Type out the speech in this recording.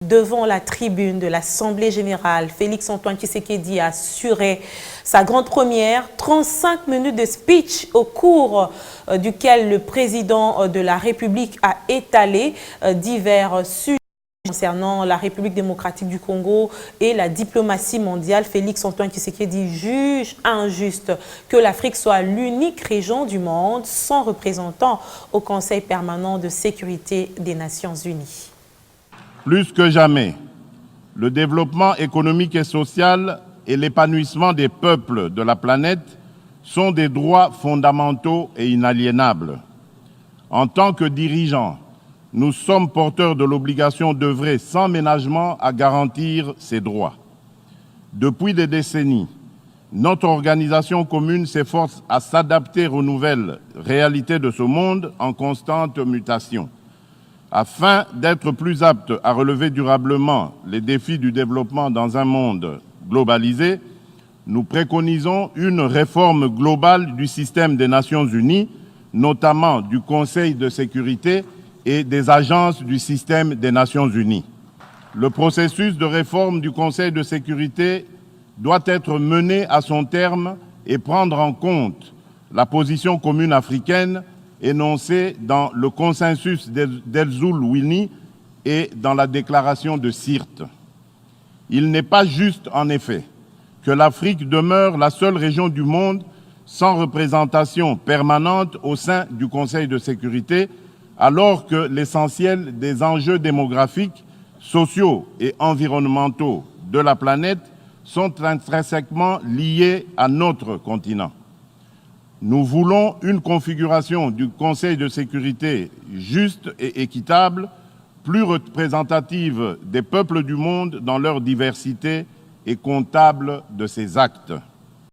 devant la tribune de l'Assemblée générale. Félix-Antoine Tshisekedi a assuré sa grande première, 35 minutes de speech au cours duquel le président de la République a étalé divers sujets concernant la République démocratique du Congo et la diplomatie mondiale. Félix-Antoine Tshisekedi juge injuste que l'Afrique soit l'unique région du monde sans représentant au Conseil permanent de sécurité des Nations Unies. Plus que jamais, le développement économique et social et l'épanouissement des peuples de la planète sont des droits fondamentaux et inaliénables. En tant que dirigeants, nous sommes porteurs de l'obligation d'œuvrer sans ménagement à garantir ces droits. Depuis des décennies, notre organisation commune s'efforce à s'adapter aux nouvelles réalités de ce monde en constante mutation. Afin d'être plus apte à relever durablement les défis du développement dans un monde globalisé, nous préconisons une réforme globale du système des Nations Unies, notamment du Conseil de sécurité et des agences du système des Nations Unies. Le processus de réforme du Conseil de sécurité doit être mené à son terme et prendre en compte la position commune africaine énoncée dans le consensus d'Elzoul-Wini et dans la déclaration de Sirte. Il n'est pas juste, en effet, que l'Afrique demeure la seule région du monde sans représentation permanente au sein du Conseil de sécurité, alors que l'essentiel des enjeux démographiques, sociaux et environnementaux de la planète sont intrinsèquement liés à notre continent. Nous voulons une configuration du Conseil de sécurité juste et équitable, plus représentative des peuples du monde dans leur diversité et comptable de ses actes.